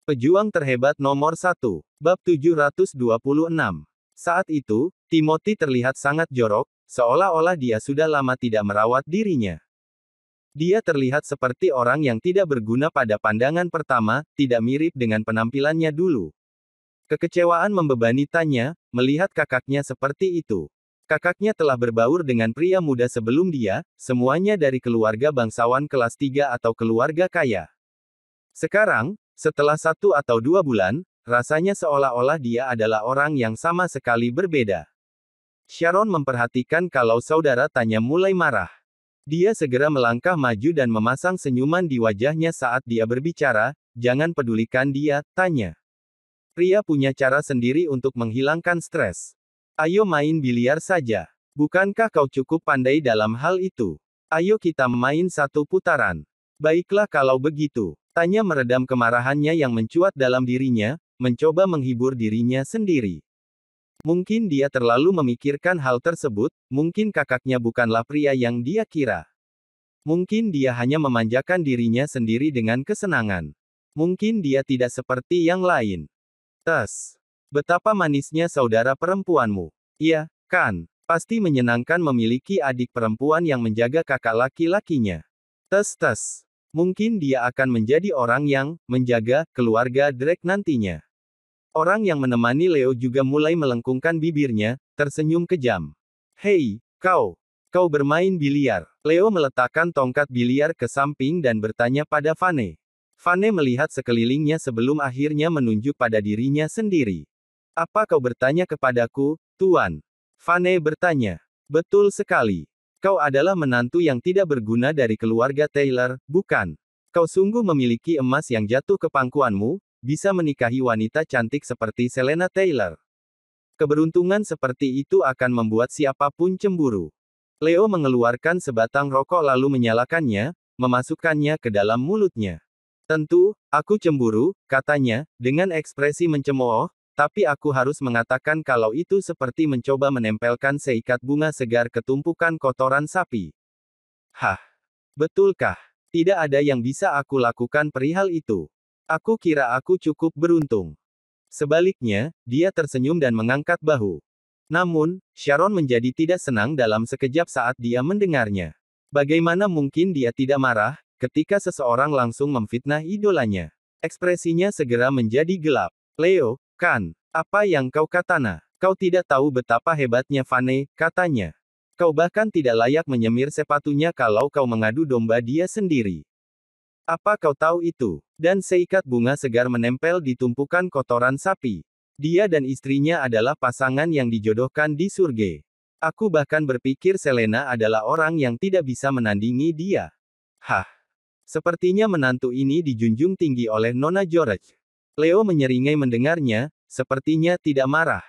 Pejuang terhebat nomor 1. Bab 726. Saat itu, Timothy terlihat sangat jorok, seolah-olah dia sudah lama tidak merawat dirinya. Dia terlihat seperti orang yang tidak berguna pada pandangan pertama, tidak mirip dengan penampilannya dulu. Kekecewaan membebani Tanya, melihat kakaknya seperti itu. Kakaknya telah berbaur dengan pria muda sebelum dia, semuanya dari keluarga bangsawan kelas 3 atau keluarga kaya. Sekarang, setelah 1 atau 2 bulan, rasanya seolah-olah dia adalah orang yang sama sekali berbeda. Sharon memperhatikan kalau saudara Tanya mulai marah. Dia segera melangkah maju dan memasang senyuman di wajahnya saat dia berbicara, "Jangan pedulikan dia, Tanya. Pria punya cara sendiri untuk menghilangkan stres. Ayo main biliar saja. Bukankah kau cukup pandai dalam hal itu? Ayo kita main 1 putaran." "Baiklah kalau begitu." Tanya meredam kemarahannya yang mencuat dalam dirinya, mencoba menghibur dirinya sendiri. Mungkin dia terlalu memikirkan hal tersebut, mungkin kakaknya bukanlah pria yang dia kira. Mungkin dia hanya memanjakan dirinya sendiri dengan kesenangan. Mungkin dia tidak seperti yang lain. Tes. Betapa manisnya saudara perempuanmu. Iya, kan? Pasti menyenangkan memiliki adik perempuan yang menjaga kakak laki-lakinya. Tes. Mungkin dia akan menjadi orang yang menjaga keluarga Drake nantinya. Orang yang menemani Leo juga mulai melengkungkan bibirnya, tersenyum kejam. "Hei, kau bermain biliar?" Leo meletakkan tongkat biliar ke samping dan bertanya pada Vane. Vane melihat sekelilingnya sebelum akhirnya menunjuk pada dirinya sendiri. "Apa kau bertanya kepadaku, Tuan?" Vane bertanya. "Betul sekali. Kau adalah menantu yang tidak berguna dari keluarga Taylor, bukan? Kau sungguh memiliki emas yang jatuh ke pangkuanmu, bisa menikahi wanita cantik seperti Selena Taylor. Keberuntungan seperti itu akan membuat siapapun cemburu." Leo mengeluarkan sebatang rokok lalu menyalakannya, memasukkannya ke dalam mulutnya. "Tentu, aku cemburu," katanya, dengan ekspresi mencemooh, "tapi aku harus mengatakan kalau itu seperti mencoba menempelkan seikat bunga segar ke tumpukan kotoran sapi." "Hah? Betulkah? Tidak ada yang bisa aku lakukan perihal itu. Aku kira aku cukup beruntung." Sebaliknya, dia tersenyum dan mengangkat bahu. Namun, Sharon menjadi tidak senang dalam sekejap saat dia mendengarnya. Bagaimana mungkin dia tidak marah, ketika seseorang langsung memfitnah idolanya? Ekspresinya segera menjadi gelap. "Leo, kan? Apa yang kau katana? Kau tidak tahu betapa hebatnya Vane," katanya. "Kau bahkan tidak layak menyemir sepatunya kalau kau mengadu domba dia sendiri. Apa kau tahu itu?" Dan seikat bunga segar menempel di tumpukan kotoran sapi. Dia dan istrinya adalah pasangan yang dijodohkan di surga. Aku bahkan berpikir Selena adalah orang yang tidak bisa menandingi dia. Hah? Sepertinya menantu ini dijunjung tinggi oleh Nona George. Leo menyeringai mendengarnya, sepertinya tidak marah.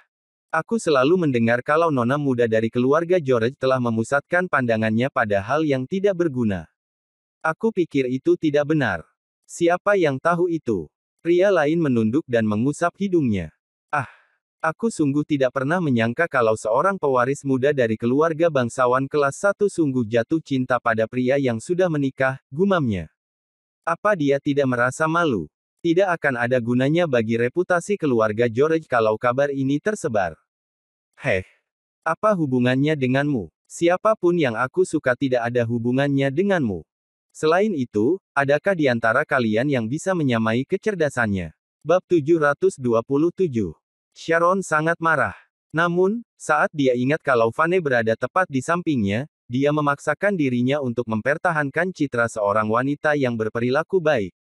"Aku selalu mendengar kalau nona muda dari keluarga George telah memusatkan pandangannya pada hal yang tidak berguna. Aku pikir itu tidak benar." "Siapa yang tahu itu?" Pria lain menunduk dan mengusap hidungnya. "Ah, aku sungguh tidak pernah menyangka kalau seorang pewaris muda dari keluarga bangsawan kelas 1 sungguh jatuh cinta pada pria yang sudah menikah," gumamnya. "Apa dia tidak merasa malu? Tidak akan ada gunanya bagi reputasi keluarga George kalau kabar ini tersebar. Heh, apa hubungannya denganmu? Siapapun yang aku suka tidak ada hubungannya denganmu. Selain itu, adakah di antara kalian yang bisa menyamai kecerdasannya?" Bab 727. Sharon sangat marah. Namun, saat dia ingat kalau Vane berada tepat di sampingnya, dia memaksakan dirinya untuk mempertahankan citra seorang wanita yang berperilaku baik.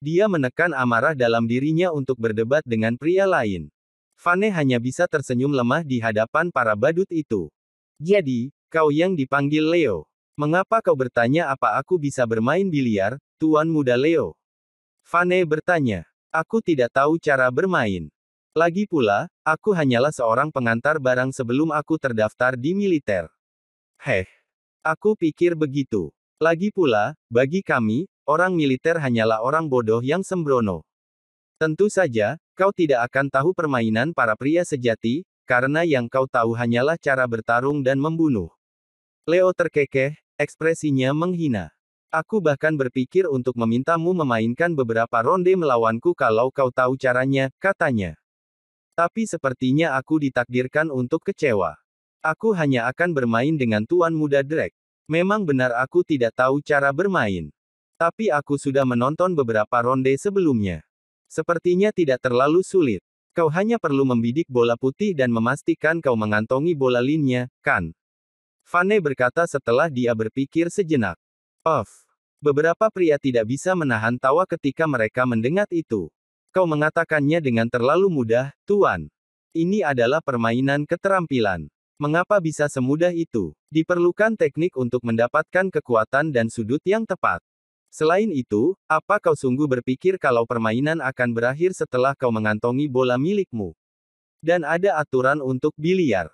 Dia menekan amarah dalam dirinya untuk berdebat dengan pria lain. Vane hanya bisa tersenyum lemah di hadapan para badut itu. "Jadi, kau yang dipanggil Leo. Mengapa kau bertanya apa aku bisa bermain biliar, Tuan Muda Leo?" Vane bertanya. "Aku tidak tahu cara bermain. Lagi pula, aku hanyalah seorang pengantar barang sebelum aku terdaftar di militer." "Heh, aku pikir begitu. Lagi pula, bagi kami, orang militer hanyalah orang bodoh yang sembrono. Tentu saja, kau tidak akan tahu permainan para pria sejati, karena yang kau tahu hanyalah cara bertarung dan membunuh." Leo terkekeh, ekspresinya menghina. Aku bahkan berpikir untuk memintamu memainkan beberapa ronde melawanku kalau kau tahu caranya, katanya. Tapi sepertinya aku ditakdirkan untuk kecewa. Aku hanya akan bermain dengan Tuan Muda Drake. Memang benar aku tidak tahu cara bermain. Tapi aku sudah menonton beberapa ronde sebelumnya. Sepertinya tidak terlalu sulit. Kau hanya perlu membidik bola putih dan memastikan kau mengantongi bola linnya, kan? Vane berkata setelah dia berpikir sejenak. Beberapa pria tidak bisa menahan tawa ketika mereka mendengar itu. Kau mengatakannya dengan terlalu mudah, Tuan. Ini adalah permainan keterampilan. Mengapa bisa semudah itu? Diperlukan teknik untuk mendapatkan kekuatan dan sudut yang tepat. Selain itu, apa kau sungguh berpikir kalau permainan akan berakhir setelah kau mengantongi bola milikmu? Dan ada aturan untuk biliar.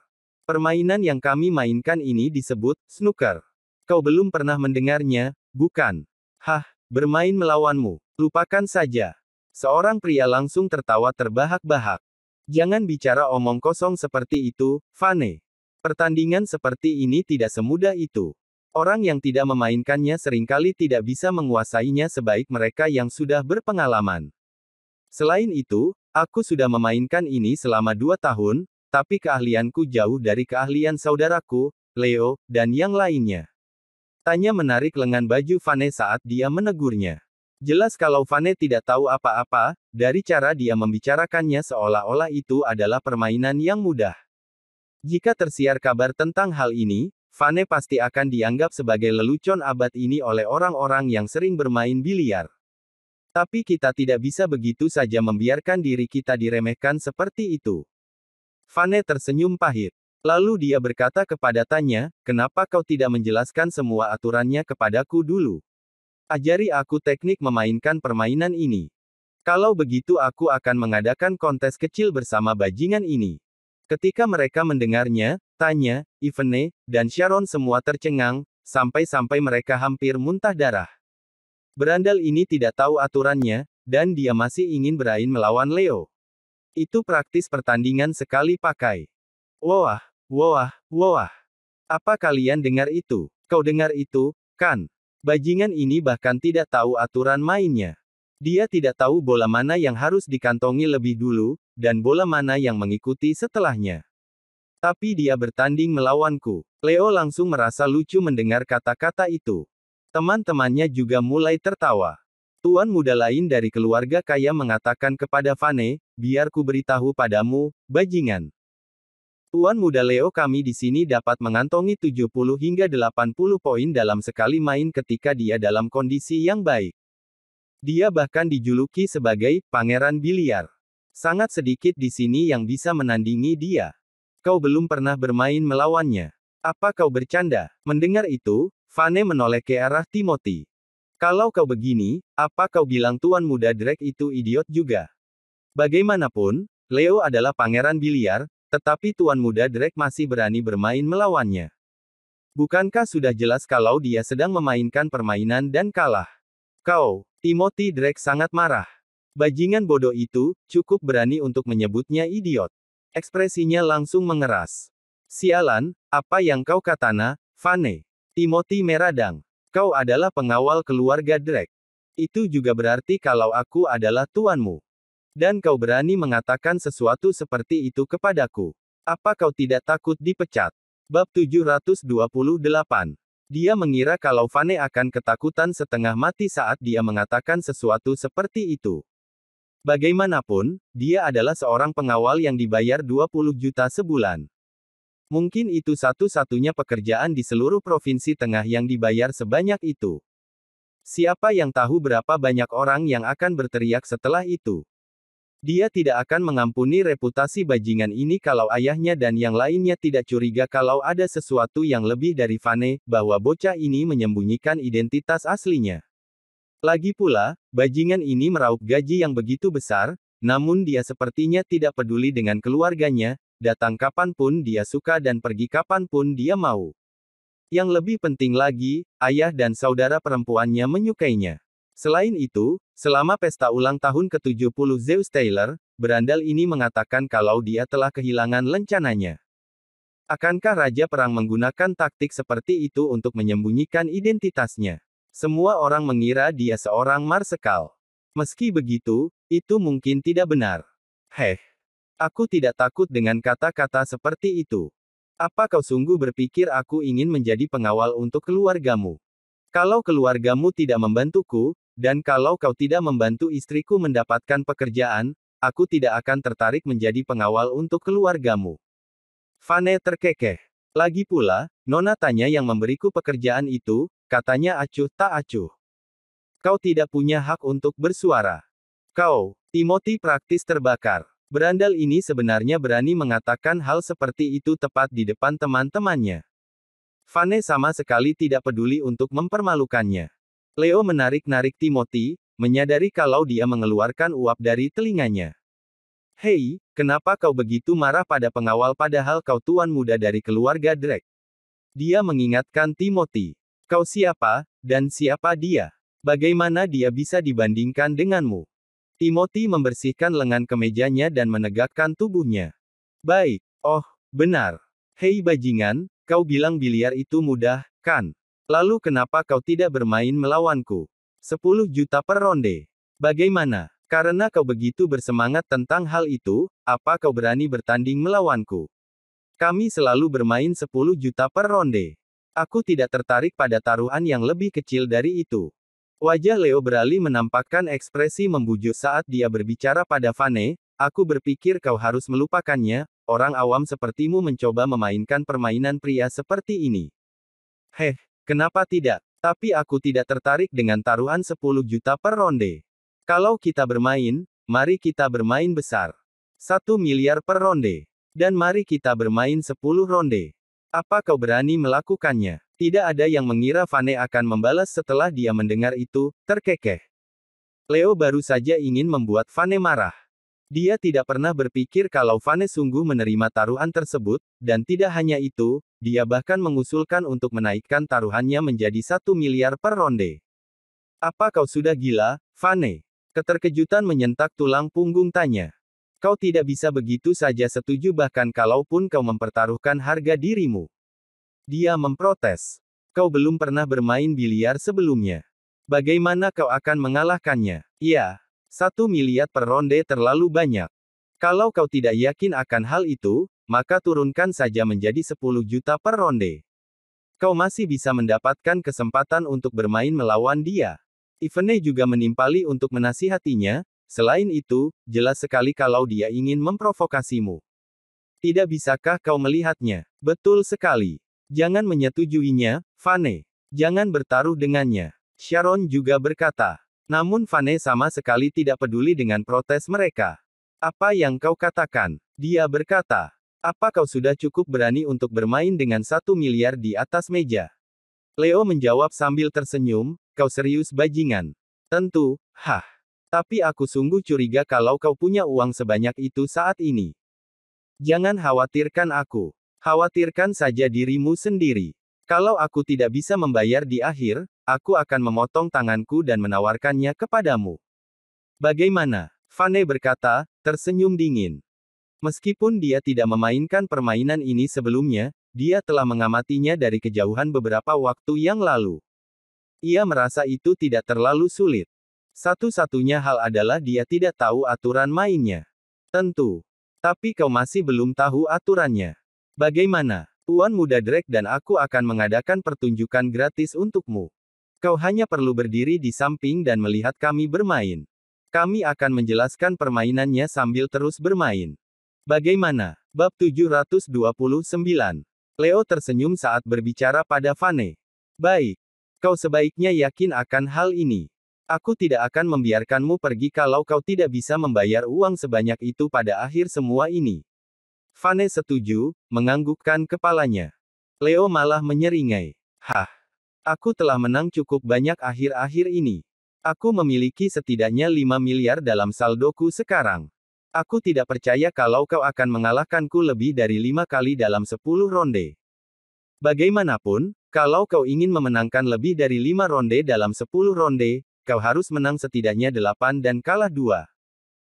Permainan yang kami mainkan ini disebut snooker. Kau belum pernah mendengarnya, bukan? Hah, bermain melawanmu. Lupakan saja. Seorang pria langsung tertawa terbahak-bahak. Jangan bicara omong kosong seperti itu, Vane. Pertandingan seperti ini tidak semudah itu. Orang yang tidak memainkannya seringkali tidak bisa menguasainya sebaik mereka yang sudah berpengalaman. Selain itu, aku sudah memainkan ini selama 2 tahun, tapi keahlianku jauh dari keahlian saudaraku, Leo, dan yang lainnya. Tanya menarik lengan baju Vane saat dia menegurnya. Jelas kalau Vane tidak tahu apa-apa, dari cara dia membicarakannya seolah-olah itu adalah permainan yang mudah. Jika tersiar kabar tentang hal ini, Vane pasti akan dianggap sebagai lelucon abad ini oleh orang-orang yang sering bermain biliar. Tapi kita tidak bisa begitu saja membiarkan diri kita diremehkan seperti itu. Vane tersenyum pahit. Lalu dia berkata kepada Tanya, kenapa kau tidak menjelaskan semua aturannya kepadaku dulu? Ajari aku teknik memainkan permainan ini. Kalau begitu aku akan mengadakan kontes kecil bersama bajingan ini. Ketika mereka mendengarnya, Tanya, Ivene, dan Sharon semua tercengang, sampai-sampai mereka hampir muntah darah. Berandal ini tidak tahu aturannya, dan dia masih ingin bermain melawan Leo. Itu praktis pertandingan sekali pakai. Wah, wah, wah. Apa kalian dengar itu? Kau dengar itu, kan? Bajingan ini bahkan tidak tahu aturan mainnya. Dia tidak tahu bola mana yang harus dikantongi lebih dulu, dan bola mana yang mengikuti setelahnya. Tapi dia bertanding melawanku. Leo langsung merasa lucu mendengar kata-kata itu. Teman-temannya juga mulai tertawa. Tuan muda lain dari keluarga kaya mengatakan kepada Vane, biar ku beritahu padamu, bajingan. Tuan muda Leo kami di sini dapat mengantongi 70 hingga 80 poin dalam sekali main ketika dia dalam kondisi yang baik. Dia bahkan dijuluki sebagai pangeran biliar. Sangat sedikit di sini yang bisa menandingi dia. Kau belum pernah bermain melawannya. Apa kau bercanda? Mendengar itu, Vane menoleh ke arah Timothy. Kalau kau begini, apa kau bilang Tuan muda Drake itu idiot juga? Bagaimanapun, Leo adalah pangeran biliar, tetapi Tuan muda Drake masih berani bermain melawannya. Bukankah sudah jelas kalau dia sedang memainkan permainan dan kalah? Kau, Timothy Drake sangat marah. Bajingan bodoh itu, cukup berani untuk menyebutnya idiot. Ekspresinya langsung mengeras. Sialan, apa yang kau katana, Vane? Timothy meradang. Kau adalah pengawal keluarga Drake. Itu juga berarti kalau aku adalah tuanmu. Dan kau berani mengatakan sesuatu seperti itu kepadaku. Apa kau tidak takut dipecat? Bab 728. Dia mengira kalau Vane akan ketakutan setengah mati saat dia mengatakan sesuatu seperti itu. Bagaimanapun, dia adalah seorang pengawal yang dibayar 20 juta sebulan. Mungkin itu satu-satunya pekerjaan di seluruh provinsi tengah yang dibayar sebanyak itu. Siapa yang tahu berapa banyak orang yang akan berteriak setelah itu? Dia tidak akan mengampuni reputasi bajingan ini kalau ayahnya dan yang lainnya tidak curiga kalau ada sesuatu yang lebih dari Vane, bahwa bocah ini menyembunyikan identitas aslinya. Lagi pula, bajingan ini meraup gaji yang begitu besar, namun dia sepertinya tidak peduli dengan keluarganya, datang kapanpun dia suka dan pergi kapanpun dia mau. Yang lebih penting lagi, ayah dan saudara perempuannya menyukainya. Selain itu, selama pesta ulang tahun ke-70 Zeus Taylor, berandal ini mengatakan kalau dia telah kehilangan lencananya. Akankah Raja Perang menggunakan taktik seperti itu untuk menyembunyikan identitasnya? Semua orang mengira dia seorang marsekal. Meski begitu, itu mungkin tidak benar. Heh, aku tidak takut dengan kata-kata seperti itu. Apa kau sungguh berpikir aku ingin menjadi pengawal untuk keluargamu? Kalau keluargamu tidak membantuku, dan kalau kau tidak membantu istriku mendapatkan pekerjaan, aku tidak akan tertarik menjadi pengawal untuk keluargamu. Vane terkekeh. Lagi pula, nona tanya yang memberiku pekerjaan itu, katanya acuh tak acuh. Kau tidak punya hak untuk bersuara. Kau, Timothy praktis terbakar. Berandal ini sebenarnya berani mengatakan hal seperti itu tepat di depan teman-temannya. Vane sama sekali tidak peduli untuk mempermalukannya. Leo menarik-narik Timothy, menyadari kalau dia mengeluarkan uap dari telinganya. Hei, kenapa kau begitu marah pada pengawal padahal kau tuan muda dari keluarga Drake? Dia mengingatkan Timothy. Kau siapa, dan siapa dia? Bagaimana dia bisa dibandingkan denganmu? Timothy membersihkan lengan kemejanya dan menegakkan tubuhnya. Baik, oh, benar. Hei bajingan, kau bilang biliar itu mudah, kan? Lalu kenapa kau tidak bermain melawanku? 10 juta per ronde. Bagaimana? Karena kau begitu bersemangat tentang hal itu, apa kau berani bertanding melawanku? Kami selalu bermain 10 juta per ronde. Aku tidak tertarik pada taruhan yang lebih kecil dari itu. Wajah Leo beralih menampakkan ekspresi membujuk saat dia berbicara pada Vane, aku berpikir kau harus melupakannya, orang awam sepertimu mencoba memainkan permainan pria seperti ini. Heh, kenapa tidak? Tapi aku tidak tertarik dengan taruhan 10 juta per ronde. Kalau kita bermain, mari kita bermain besar. 1 miliar per ronde. Dan mari kita bermain 10 ronde. Apa kau berani melakukannya? Tidak ada yang mengira Vane akan membalas setelah dia mendengar itu, terkekeh. Leo baru saja ingin membuat Vane marah. Dia tidak pernah berpikir kalau Vane sungguh menerima taruhan tersebut, dan tidak hanya itu, dia bahkan mengusulkan untuk menaikkan taruhannya menjadi 1 miliar per ronde. Apa kau sudah gila, Vane? Keterkejutan menyentak tulang punggung tanya. Kau tidak bisa begitu saja setuju bahkan kalaupun kau mempertaruhkan harga dirimu. Dia memprotes. Kau belum pernah bermain biliar sebelumnya. Bagaimana kau akan mengalahkannya? Ya, 1 miliar per ronde terlalu banyak. Kalau kau tidak yakin akan hal itu, maka turunkan saja menjadi 10 juta per ronde. Kau masih bisa mendapatkan kesempatan untuk bermain melawan dia. Ivene juga menimpali untuk menasihatinya, selain itu, jelas sekali kalau dia ingin memprovokasimu. Tidak bisakah kau melihatnya? Betul sekali. Jangan menyetujuinya, Vane. Jangan bertaruh dengannya. Sharon juga berkata. Namun Vane sama sekali tidak peduli dengan protes mereka. Apa yang kau katakan? Dia berkata. Apa kau sudah cukup berani untuk bermain dengan 1 miliar di atas meja? Leo menjawab sambil tersenyum, kau serius bajingan. Tentu, hah. Tapi aku sungguh curiga kalau kau punya uang sebanyak itu saat ini. Jangan khawatirkan aku. Khawatirkan saja dirimu sendiri. Kalau aku tidak bisa membayar di akhir, aku akan memotong tanganku dan menawarkannya kepadamu. Bagaimana? Vane berkata, tersenyum dingin. Meskipun dia tidak memainkan permainan ini sebelumnya, dia telah mengamatinya dari kejauhan beberapa waktu yang lalu. Ia merasa itu tidak terlalu sulit. Satu-satunya hal adalah dia tidak tahu aturan mainnya. Tentu. Tapi kau masih belum tahu aturannya. Bagaimana? Tuan Muda Drake dan aku akan mengadakan pertunjukan gratis untukmu. Kau hanya perlu berdiri di samping dan melihat kami bermain. Kami akan menjelaskan permainannya sambil terus bermain. Bagaimana? Bab 729. Leo tersenyum saat berbicara pada Vane. Baik. Kau sebaiknya yakin akan hal ini. Aku tidak akan membiarkanmu pergi kalau kau tidak bisa membayar uang sebanyak itu pada akhir semua ini. Vane setuju, menganggukkan kepalanya. Leo malah menyeringai. Hah. Aku telah menang cukup banyak akhir-akhir ini. Aku memiliki setidaknya 5 miliar dalam saldoku sekarang. Aku tidak percaya kalau kau akan mengalahkanku lebih dari 5 kali dalam 10 ronde. Bagaimanapun, kalau kau ingin memenangkan lebih dari 5 ronde dalam 10 ronde, kau harus menang setidaknya 8 dan kalah 2.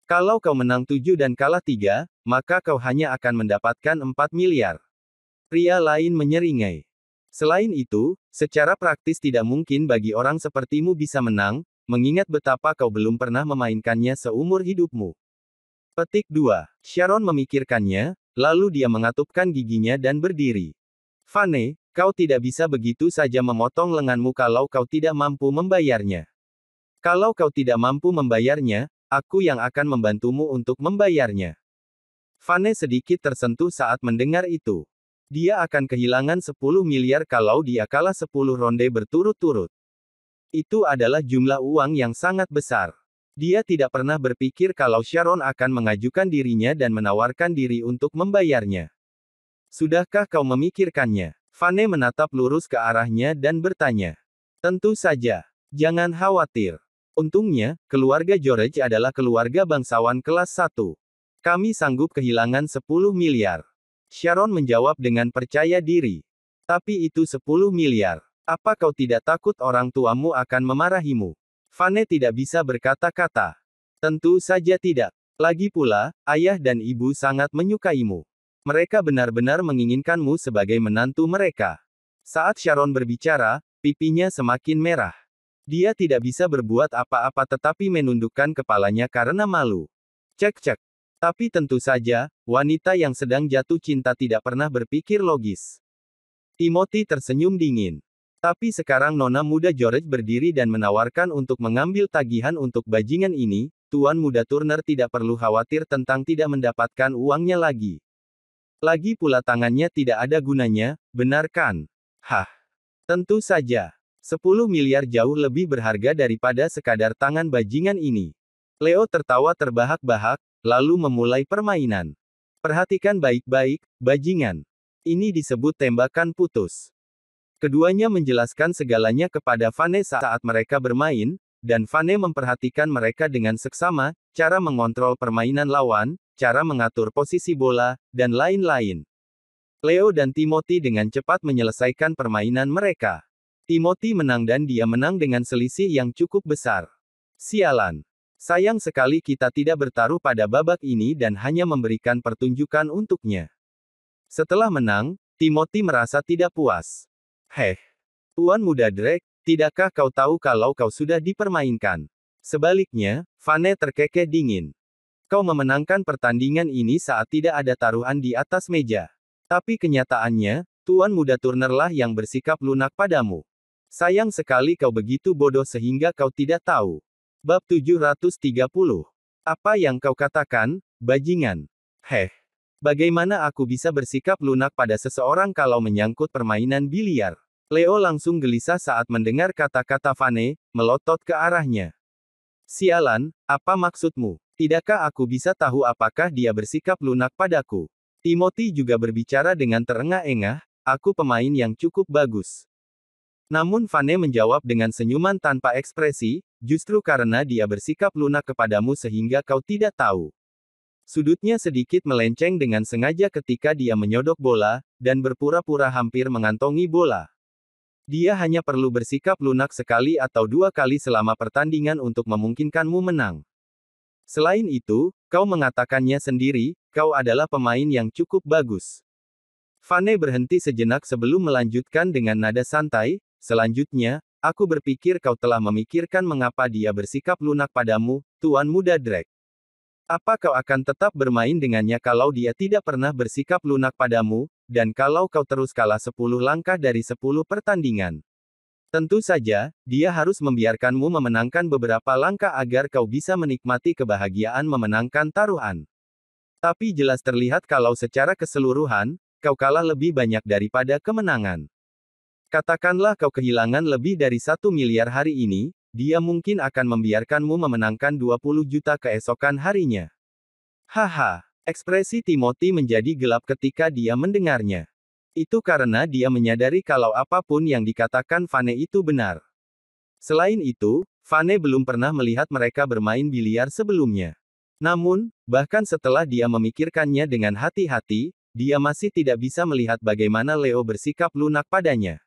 Kalau kau menang 7 dan kalah 3, maka kau hanya akan mendapatkan 4 miliar. Pria lain menyeringai. Selain itu, secara praktis tidak mungkin bagi orang sepertimu bisa menang, mengingat betapa kau belum pernah memainkannya seumur hidupmu. Petik 2. Sharon memikirkannya, lalu dia mengatupkan giginya dan berdiri. Vane, kau tidak bisa begitu saja memotong lenganmu kalau kau tidak mampu membayarnya. Kalau kau tidak mampu membayarnya, aku yang akan membantumu untuk membayarnya. Vane sedikit tersentuh saat mendengar itu. Dia akan kehilangan 10 miliar kalau dia kalah 10 ronde berturut-turut. Itu adalah jumlah uang yang sangat besar. Dia tidak pernah berpikir kalau Sharon akan mengajukan dirinya dan menawarkan diri untuk membayarnya. Sudahkah kau memikirkannya? Vane menatap lurus ke arahnya dan bertanya. Tentu saja. Jangan khawatir. Untungnya, keluarga George adalah keluarga bangsawan kelas 1. Kami sanggup kehilangan 10 miliar. Sharon menjawab dengan percaya diri. Tapi itu 10 miliar. Apa kau tidak takut orang tuamu akan memarahimu? Vane tidak bisa berkata-kata. Tentu saja tidak. Lagi pula, ayah dan ibu sangat menyukaimu. Mereka benar-benar menginginkanmu sebagai menantu mereka. Saat Sharon berbicara, pipinya semakin merah. Dia tidak bisa berbuat apa-apa tetapi menundukkan kepalanya karena malu. Cek-cek. Tapi tentu saja, wanita yang sedang jatuh cinta tidak pernah berpikir logis. Timothy tersenyum dingin. Tapi sekarang nona muda George berdiri dan menawarkan untuk mengambil tagihan untuk bajingan ini, Tuan Muda Turner tidak perlu khawatir tentang tidak mendapatkan uangnya lagi. Lagi pula tangannya tidak ada gunanya, benar kan? Hah. Tentu saja. 10 miliar jauh lebih berharga daripada sekadar tangan bajingan ini. Leo tertawa terbahak-bahak, lalu memulai permainan. Perhatikan baik-baik, bajingan. Ini disebut tembakan putus. Keduanya menjelaskan segalanya kepada Vane saat mereka bermain, dan Vane memperhatikan mereka dengan seksama, cara mengontrol permainan lawan, cara mengatur posisi bola, dan lain-lain. Leo dan Timothy dengan cepat menyelesaikan permainan mereka. Timothy menang dan dia menang dengan selisih yang cukup besar. Sialan. Sayang sekali kita tidak bertaruh pada babak ini dan hanya memberikan pertunjukan untuknya. Setelah menang, Timothy merasa tidak puas. Heh. Tuan Muda Drake, tidakkah kau tahu kalau kau sudah dipermainkan? Sebaliknya, Vane terkekeh dingin. Kau memenangkan pertandingan ini saat tidak ada taruhan di atas meja. Tapi kenyataannya, Tuan Muda Turner lah yang bersikap lunak padamu. Sayang sekali kau begitu bodoh sehingga kau tidak tahu. Bab 730. Apa yang kau katakan, bajingan? Heh. Bagaimana aku bisa bersikap lunak pada seseorang kalau menyangkut permainan biliar? Leo langsung gelisah saat mendengar kata-kata Vane, melotot ke arahnya. Sialan, apa maksudmu? Tidakkah aku bisa tahu apakah dia bersikap lunak padaku? Timothy juga berbicara dengan terengah-engah, aku pemain yang cukup bagus. Namun Vane menjawab dengan senyuman tanpa ekspresi, justru karena dia bersikap lunak kepadamu sehingga kau tidak tahu. Sudutnya sedikit melenceng dengan sengaja ketika dia menyodok bola, dan berpura-pura hampir mengantongi bola. Dia hanya perlu bersikap lunak sekali atau dua kali selama pertandingan untuk memungkinkanmu menang. Selain itu, kau mengatakannya sendiri, kau adalah pemain yang cukup bagus. Vane berhenti sejenak sebelum melanjutkan dengan nada santai, selanjutnya, aku berpikir kau telah memikirkan mengapa dia bersikap lunak padamu, Tuan Muda Drake. Apa kau akan tetap bermain dengannya kalau dia tidak pernah bersikap lunak padamu, dan kalau kau terus kalah 10 langkah dari 10 pertandingan? Tentu saja, dia harus membiarkanmu memenangkan beberapa langkah agar kau bisa menikmati kebahagiaan memenangkan taruhan. Tapi jelas terlihat kalau secara keseluruhan, kau kalah lebih banyak daripada kemenangan. Katakanlah kau kehilangan lebih dari 1 miliar hari ini, dia mungkin akan membiarkanmu memenangkan 20 juta keesokan harinya. Haha, ekspresi Timothy menjadi gelap ketika dia mendengarnya. Itu karena dia menyadari kalau apapun yang dikatakan Vane itu benar. Selain itu, Vane belum pernah melihat mereka bermain biliar sebelumnya. Namun, bahkan setelah dia memikirkannya dengan hati-hati, dia masih tidak bisa melihat bagaimana Leo bersikap lunak padanya.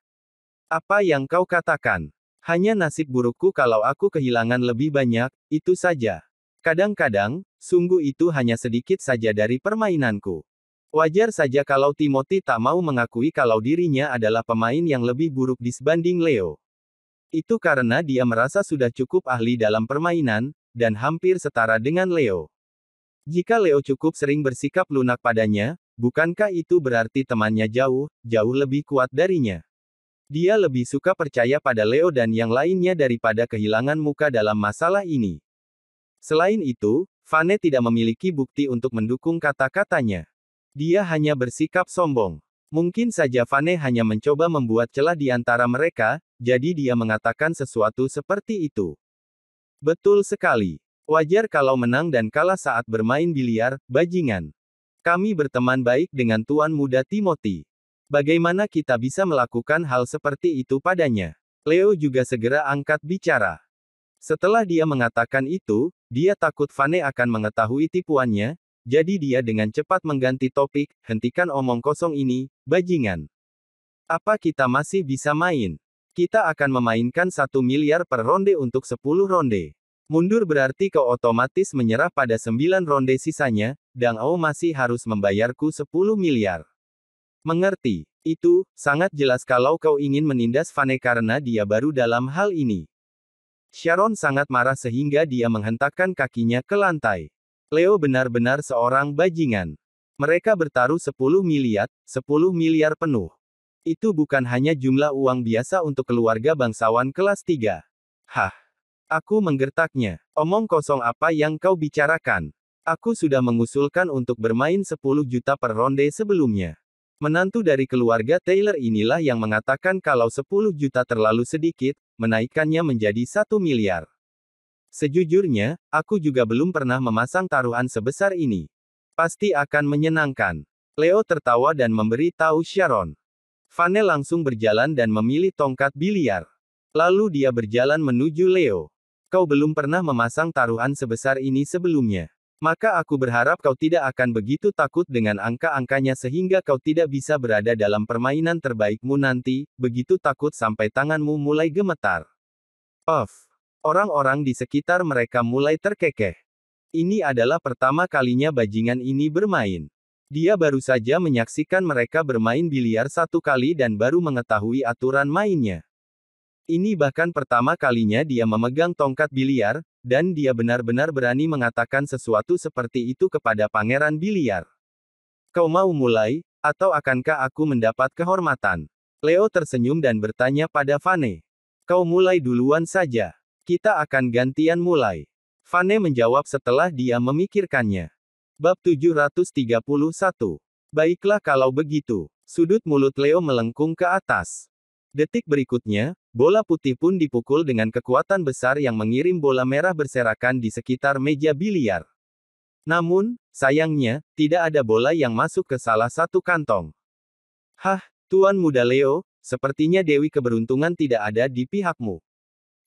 Apa yang kau katakan? Hanya nasib burukku kalau aku kehilangan lebih banyak, itu saja. Kadang-kadang, sungguh itu hanya sedikit saja dari permainanku. Wajar saja kalau Timothy tak mau mengakui kalau dirinya adalah pemain yang lebih buruk dibanding Leo. Itu karena dia merasa sudah cukup ahli dalam permainan, dan hampir setara dengan Leo. Jika Leo cukup sering bersikap lunak padanya, bukankah itu berarti temannya jauh lebih kuat darinya? Dia lebih suka percaya pada Leo dan yang lainnya daripada kehilangan muka dalam masalah ini. Selain itu, Vane tidak memiliki bukti untuk mendukung kata-katanya. Dia hanya bersikap sombong. Mungkin saja Vane hanya mencoba membuat celah di antara mereka, jadi dia mengatakan sesuatu seperti itu. Betul sekali. Wajar kalau menang dan kalah saat bermain biliar, bajingan. Kami berteman baik dengan Tuan Muda Timothy. Bagaimana kita bisa melakukan hal seperti itu padanya? Leo juga segera angkat bicara. Setelah dia mengatakan itu, dia takut Vane akan mengetahui tipuannya, jadi dia dengan cepat mengganti topik, hentikan omong kosong ini, bajingan. Apa kita masih bisa main? Kita akan memainkan 1 miliar per ronde untuk 10 ronde. Mundur berarti kau otomatis menyerah pada 9 ronde sisanya, dan kau masih harus membayarku 10 miliar. Mengerti? Itu, sangat jelas kalau kau ingin menindas Vane karena dia baru dalam hal ini. Sharon sangat marah sehingga dia menghentakkan kakinya ke lantai. Leo benar-benar seorang bajingan. Mereka bertaruh 10 miliar penuh. Itu bukan hanya jumlah uang biasa untuk keluarga bangsawan kelas 3. Hah? Aku menggertaknya. Omong kosong apa yang kau bicarakan? Aku sudah mengusulkan untuk bermain 10 juta per ronde sebelumnya. Menantu dari keluarga Taylor inilah yang mengatakan kalau 10 juta terlalu sedikit, menaikkannya menjadi 1 miliar. Sejujurnya, aku juga belum pernah memasang taruhan sebesar ini. Pasti akan menyenangkan. Leo tertawa dan memberi tahu Sharon. Vane langsung berjalan dan memilih tongkat biliar. Lalu dia berjalan menuju Leo. Kau belum pernah memasang taruhan sebesar ini sebelumnya. Maka aku berharap kau tidak akan begitu takut dengan angka-angkanya sehingga kau tidak bisa berada dalam permainan terbaikmu nanti, begitu takut sampai tanganmu mulai gemetar. Orang-orang di sekitar mereka mulai terkekeh. Ini adalah pertama kalinya bajingan ini bermain. Dia baru saja menyaksikan mereka bermain biliar 1 kali dan baru mengetahui aturan mainnya. Ini bahkan pertama kalinya dia memegang tongkat biliar, dan dia benar-benar berani mengatakan sesuatu seperti itu kepada pangeran biliar. Kau mau mulai, atau akankah aku mendapat kehormatan? Leo tersenyum dan bertanya pada Vane. Kau mulai duluan saja. Kita akan gantian mulai. Vane menjawab setelah dia memikirkannya. Bab 731. Baiklah kalau begitu. Sudut mulut Leo melengkung ke atas. Detik berikutnya, bola putih pun dipukul dengan kekuatan besar yang mengirim bola merah berserakan di sekitar meja biliar. Namun, sayangnya, tidak ada bola yang masuk ke salah satu kantong. Hah, Tuan Muda Leo, sepertinya Dewi Keberuntungan tidak ada di pihakmu.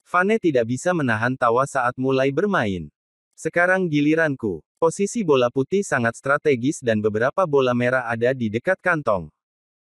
Vane tidak bisa menahan tawa saat mulai bermain. Sekarang giliranku. Posisi bola putih sangat strategis dan beberapa bola merah ada di dekat kantong.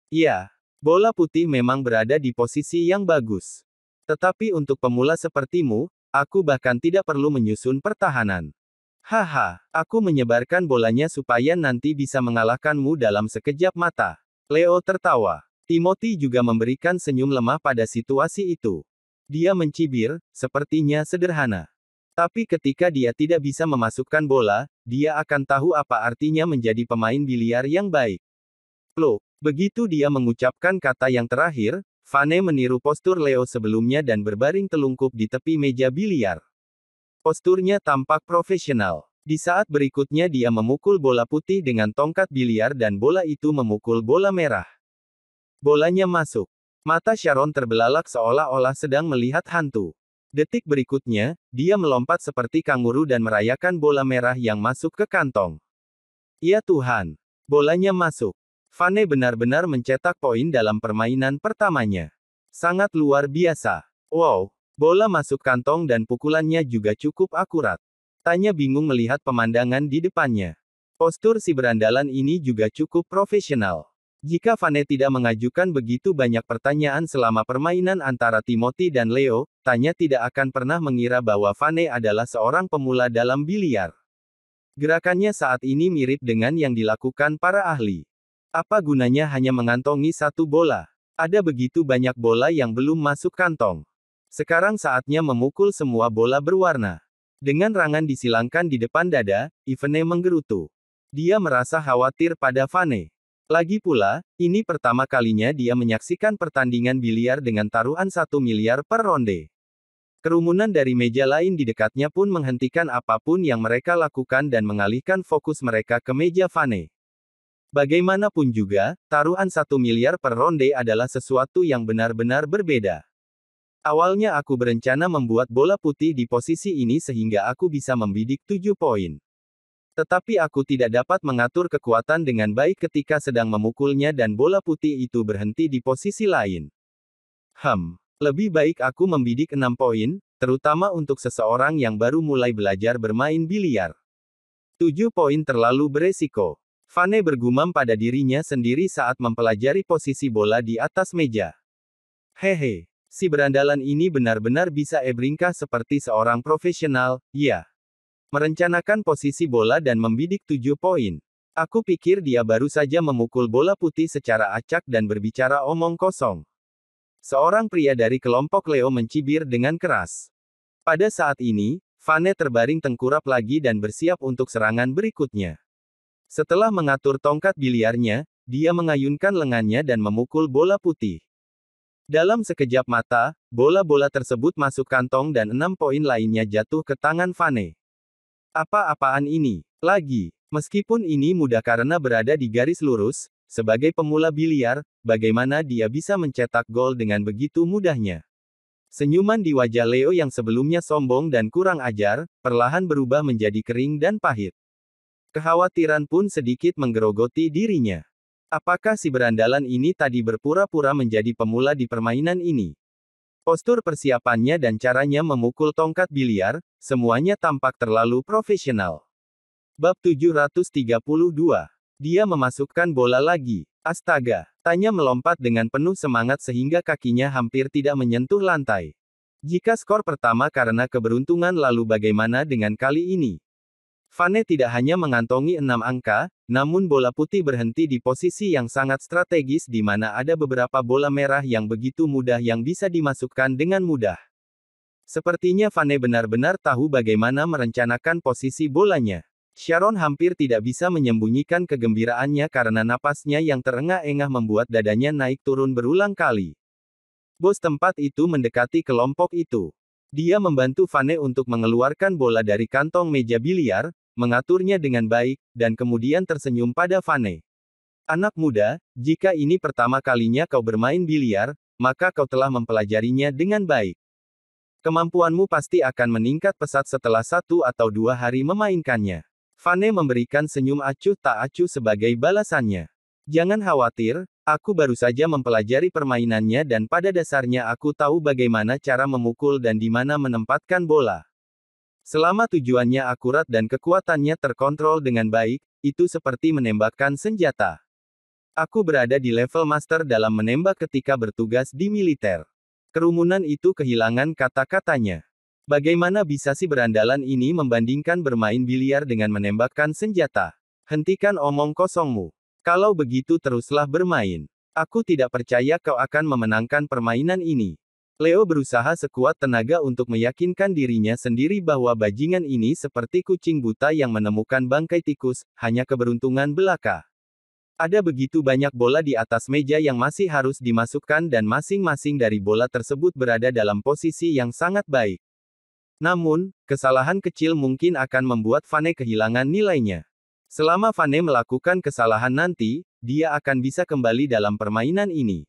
Ya, bola putih memang berada di posisi yang bagus. Tetapi untuk pemula sepertimu, aku bahkan tidak perlu menyusun pertahanan. Haha, aku menyebarkan bolanya supaya nanti bisa mengalahkanmu dalam sekejap mata. Leo tertawa. Timothy juga memberikan senyum lemah pada situasi itu. Dia mencibir, sepertinya sederhana. Tapi ketika dia tidak bisa memasukkan bola, dia akan tahu apa artinya menjadi pemain biliar yang baik. Loh, begitu dia mengucapkan kata yang terakhir, Vane meniru postur Leo sebelumnya dan berbaring telungkup di tepi meja biliar. Posturnya tampak profesional. Di saat berikutnya dia memukul bola putih dengan tongkat biliar dan bola itu memukul bola merah. Bolanya masuk. Mata Sharon terbelalak seolah-olah sedang melihat hantu. Detik berikutnya, dia melompat seperti kanguru dan merayakan bola merah yang masuk ke kantong. Ya Tuhan! Bolanya masuk. Vane benar-benar mencetak poin dalam permainan pertamanya. Sangat luar biasa. Wow! Bola masuk kantong dan pukulannya juga cukup akurat. Tanya bingung melihat pemandangan di depannya. Postur si berandalan ini juga cukup profesional. Jika Vane tidak mengajukan begitu banyak pertanyaan selama permainan antara Timothy dan Leo, Tanya tidak akan pernah mengira bahwa Vane adalah seorang pemula dalam biliar. Gerakannya saat ini mirip dengan yang dilakukan para ahli. Apa gunanya hanya mengantongi satu bola? Ada begitu banyak bola yang belum masuk kantong. Sekarang saatnya memukul semua bola berwarna. Dengan rangan disilangkan di depan dada, Ivene menggerutu. Dia merasa khawatir pada Vane. Lagi pula, ini pertama kalinya dia menyaksikan pertandingan biliar dengan taruhan 1 miliar per ronde. Kerumunan dari meja lain di dekatnya pun menghentikan apapun yang mereka lakukan dan mengalihkan fokus mereka ke meja Vane. Bagaimanapun juga, taruhan 1 miliar per ronde adalah sesuatu yang benar-benar berbeda. Awalnya aku berencana membuat bola putih di posisi ini sehingga aku bisa membidik 7 poin. Tetapi aku tidak dapat mengatur kekuatan dengan baik ketika sedang memukulnya dan bola putih itu berhenti di posisi lain. Lebih baik aku membidik 6 poin, terutama untuk seseorang yang baru mulai belajar bermain biliar. 7 poin terlalu beresiko. Vane bergumam pada dirinya sendiri saat mempelajari posisi bola di atas meja. Hehe, si berandalan ini benar-benar bisa ebringkah seperti seorang profesional, ya. Merencanakan posisi bola dan membidik 7 poin. Aku pikir dia baru saja memukul bola putih secara acak dan berbicara omong kosong. Seorang pria dari kelompok Leo mencibir dengan keras. Pada saat ini, Vane terbaring tengkurap lagi dan bersiap untuk serangan berikutnya. Setelah mengatur tongkat biliarnya, dia mengayunkan lengannya dan memukul bola putih. Dalam sekejap mata, bola-bola tersebut masuk kantong dan 6 poin lainnya jatuh ke tangan Vane. Apa-apaan ini? Lagi. Meskipun ini mudah karena berada di garis lurus, sebagai pemula biliar, bagaimana dia bisa mencetak gol dengan begitu mudahnya? Senyuman di wajah Leo yang sebelumnya sombong dan kurang ajar, perlahan berubah menjadi kering dan pahit. Kekhawatiran pun sedikit menggerogoti dirinya. Apakah si berandalan ini tadi berpura-pura menjadi pemula di permainan ini? Postur persiapannya dan caranya memukul tongkat biliar, semuanya tampak terlalu profesional. Bab 732. Dia memasukkan bola lagi. Astaga, Tanya melompat dengan penuh semangat sehingga kakinya hampir tidak menyentuh lantai. Jika skor pertama karena keberuntungan lalu bagaimana dengan kali ini? Vane tidak hanya mengantongi 6 angka, namun bola putih berhenti di posisi yang sangat strategis di mana ada beberapa bola merah yang begitu mudah yang bisa dimasukkan dengan mudah. Sepertinya Vane benar-benar tahu bagaimana merencanakan posisi bolanya. Sharon hampir tidak bisa menyembunyikan kegembiraannya karena napasnya yang terengah-engah membuat dadanya naik turun berulang kali. Bos tempat itu mendekati kelompok itu. Dia membantu Vane untuk mengeluarkan bola dari kantong meja biliar, mengaturnya dengan baik, dan kemudian tersenyum pada Vane. Anak muda, jika ini pertama kalinya kau bermain biliar, maka kau telah mempelajarinya dengan baik. Kemampuanmu pasti akan meningkat pesat setelah 1 atau 2 hari memainkannya. Vane memberikan senyum acuh tak acuh sebagai balasannya. Jangan khawatir, aku baru saja mempelajari permainannya dan pada dasarnya aku tahu bagaimana cara memukul dan di mana menempatkan bola. Selama tujuannya akurat dan kekuatannya terkontrol dengan baik, itu seperti menembakkan senjata. Aku berada di level master dalam menembak ketika bertugas di militer. Kerumunan itu kehilangan kata-katanya. Bagaimana bisa si berandalan ini membandingkan bermain biliar dengan menembakkan senjata? Hentikan omong kosongmu. Kalau begitu teruslah bermain. Aku tidak percaya kau akan memenangkan permainan ini. Leo berusaha sekuat tenaga untuk meyakinkan dirinya sendiri bahwa bajingan ini seperti kucing buta yang menemukan bangkai tikus, hanya keberuntungan belaka. Ada begitu banyak bola di atas meja yang masih harus dimasukkan dan masing-masing dari bola tersebut berada dalam posisi yang sangat baik. Namun, kesalahan kecil mungkin akan membuat Vane kehilangan nilainya. Selama Vane melakukan kesalahan nanti, dia akan bisa kembali dalam permainan ini.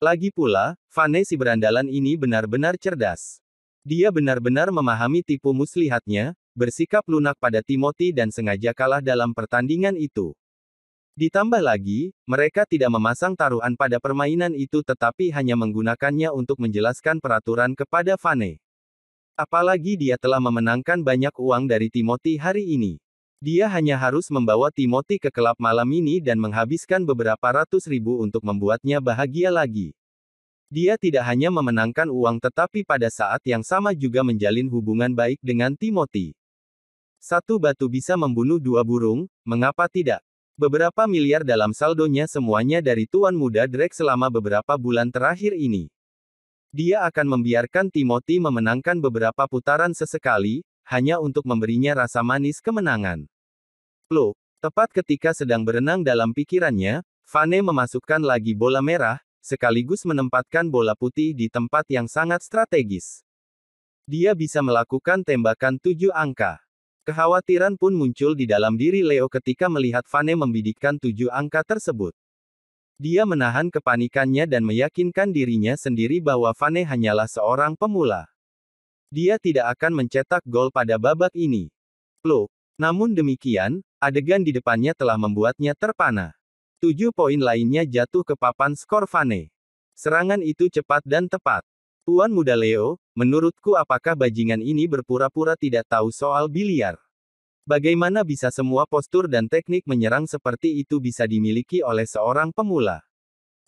Lagi pula, Vane si berandalan ini benar-benar cerdas. Dia benar-benar memahami tipu muslihatnya, bersikap lunak pada Timothy dan sengaja kalah dalam pertandingan itu. Ditambah lagi, mereka tidak memasang taruhan pada permainan itu tetapi hanya menggunakannya untuk menjelaskan peraturan kepada Vane. Apalagi dia telah memenangkan banyak uang dari Timothy hari ini. Dia hanya harus membawa Timothy ke klub malam ini dan menghabiskan beberapa ratus ribu untuk membuatnya bahagia lagi. Dia tidak hanya memenangkan uang tetapi pada saat yang sama juga menjalin hubungan baik dengan Timothy. Satu batu bisa membunuh dua burung, mengapa tidak? Beberapa miliar dalam saldonya semuanya dari Tuan Muda Drake selama beberapa bulan terakhir ini. Dia akan membiarkan Timothy memenangkan beberapa putaran sesekali, hanya untuk memberinya rasa manis kemenangan. Loh, tepat ketika sedang berenang dalam pikirannya, Vane memasukkan lagi bola merah, sekaligus menempatkan bola putih di tempat yang sangat strategis. Dia bisa melakukan tembakan 7 angka. Kekhawatiran pun muncul di dalam diri Leo ketika melihat Vane membidikkan 7 angka tersebut. Dia menahan kepanikannya dan meyakinkan dirinya sendiri bahwa Vane hanyalah seorang pemula. Dia tidak akan mencetak gol pada babak ini. Loh, namun demikian, adegan di depannya telah membuatnya terpana. 7 poin lainnya jatuh ke papan skor Vane. Serangan itu cepat dan tepat. Tuan Muda Leo, menurutku apakah bajingan ini berpura-pura tidak tahu soal biliar? Bagaimana bisa semua postur dan teknik menyerang seperti itu bisa dimiliki oleh seorang pemula?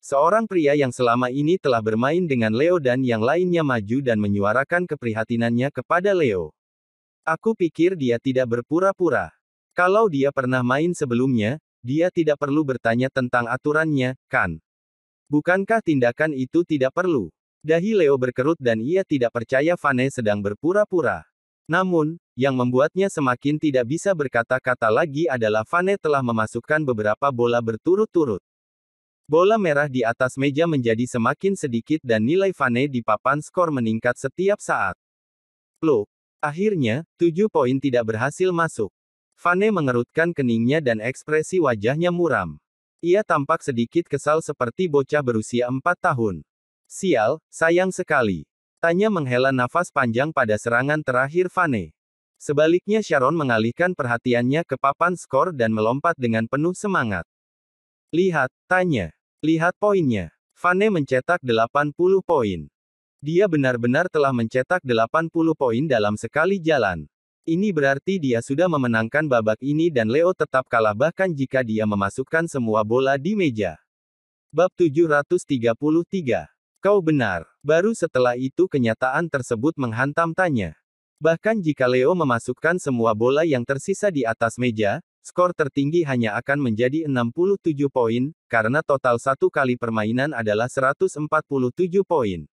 Seorang pria yang selama ini telah bermain dengan Leo dan yang lainnya maju dan menyuarakan keprihatinannya kepada Leo. Aku pikir dia tidak berpura-pura. Kalau dia pernah main sebelumnya, dia tidak perlu bertanya tentang aturannya, kan? Bukankah tindakan itu tidak perlu? Dahi Leo berkerut dan ia tidak percaya Vane sedang berpura-pura. Namun, yang membuatnya semakin tidak bisa berkata-kata lagi adalah Vane telah memasukkan beberapa bola berturut-turut. Bola merah di atas meja menjadi semakin sedikit dan nilai Vane di papan skor meningkat setiap saat. Loh, akhirnya, 7 poin tidak berhasil masuk. Vane mengerutkan keningnya dan ekspresi wajahnya muram. Ia tampak sedikit kesal seperti bocah berusia 4 tahun. Sial, sayang sekali. Tanya menghela nafas panjang pada serangan terakhir Vane. Sebaliknya Sharon mengalihkan perhatiannya ke papan skor dan melompat dengan penuh semangat. Lihat, tanya. Lihat poinnya. Vane mencetak 80 poin. Dia benar-benar telah mencetak 80 poin dalam sekali jalan. Ini berarti dia sudah memenangkan babak ini dan Leo tetap kalah bahkan jika dia memasukkan semua bola di meja. Bab 733. Kau benar. Baru setelah itu kenyataan tersebut menghantam tanya. Bahkan jika Leo memasukkan semua bola yang tersisa di atas meja, skor tertinggi hanya akan menjadi 67 poin, karena total satu kali permainan adalah 147 poin.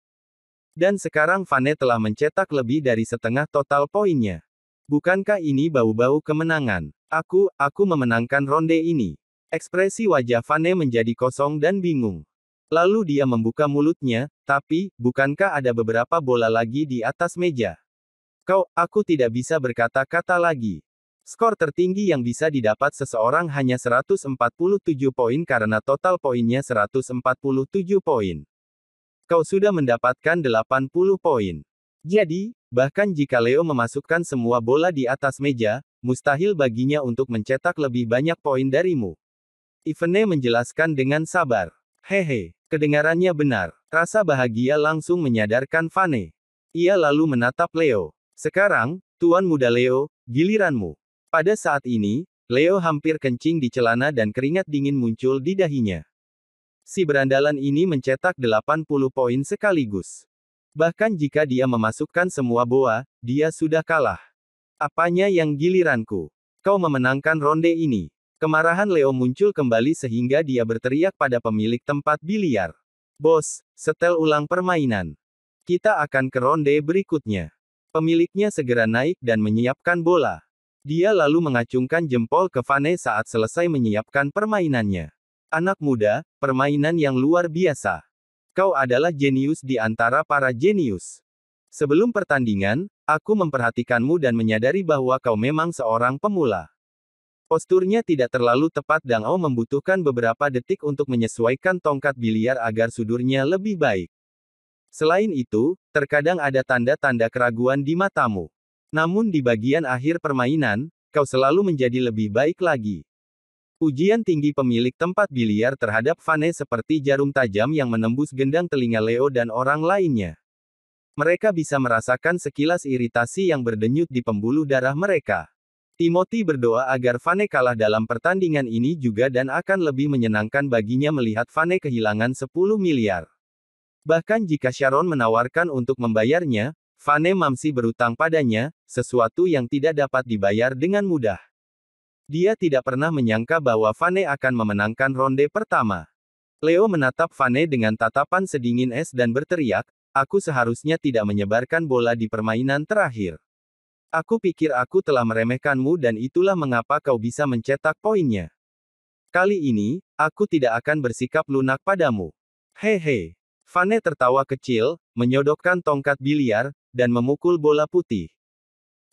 Dan sekarang Vane telah mencetak lebih dari setengah total poinnya. Bukankah ini bau-bau kemenangan? Aku memenangkan ronde ini. Ekspresi wajah Vane menjadi kosong dan bingung. Lalu dia membuka mulutnya, tapi, bukankah ada beberapa bola lagi di atas meja? Aku tidak bisa berkata-kata lagi. Skor tertinggi yang bisa didapat seseorang hanya 147 poin karena total poinnya 147 poin. Kau sudah mendapatkan 80 poin. Jadi, bahkan jika Leo memasukkan semua bola di atas meja, mustahil baginya untuk mencetak lebih banyak poin darimu. Ivene menjelaskan dengan sabar. Hehe, kedengarannya benar. Rasa bahagia langsung menyadarkan Vane. Ia lalu menatap Leo. Sekarang, Tuan Muda Leo, giliranmu. Pada saat ini, Leo hampir kencing di celana dan keringat dingin muncul di dahinya. Si berandalan ini mencetak 80 poin sekaligus. Bahkan jika dia memasukkan semua bola, dia sudah kalah. Apanya yang giliranku? Kau memenangkan ronde ini. Kemarahan Leo muncul kembali sehingga dia berteriak pada pemilik tempat biliar. Bos, setel ulang permainan. Kita akan ke ronde berikutnya. Pemiliknya segera naik dan menyiapkan bola. Dia lalu mengacungkan jempol ke Vane saat selesai menyiapkan permainannya. Anak muda, permainan yang luar biasa. Kau adalah jenius di antara para jenius. Sebelum pertandingan, aku memperhatikanmu dan menyadari bahwa kau memang seorang pemula. Posturnya tidak terlalu tepat dan kau membutuhkan beberapa detik untuk menyesuaikan tongkat biliar agar sudurnya lebih baik. Selain itu, terkadang ada tanda-tanda keraguan di matamu. Namun di bagian akhir permainan, kau selalu menjadi lebih baik lagi. Ujian tinggi pemilik tempat biliar terhadap Vane seperti jarum tajam yang menembus gendang telinga Leo dan orang lainnya. Mereka bisa merasakan sekilas iritasi yang berdenyut di pembuluh darah mereka. Timothy berdoa agar Vane kalah dalam pertandingan ini juga dan akan lebih menyenangkan baginya melihat Vane kehilangan 10 miliar. Bahkan jika Sharon menawarkan untuk membayarnya, Fane Mamsi berutang padanya, sesuatu yang tidak dapat dibayar dengan mudah. Dia tidak pernah menyangka bahwa Fane akan memenangkan ronde pertama. Leo menatap Fane dengan tatapan sedingin es dan berteriak, aku seharusnya tidak menyebarkan bola di permainan terakhir. Aku pikir aku telah meremehkanmu dan itulah mengapa kau bisa mencetak poinnya. Kali ini, aku tidak akan bersikap lunak padamu. Hehe. Fane tertawa kecil, menyodokkan tongkat biliar, dan memukul bola putih.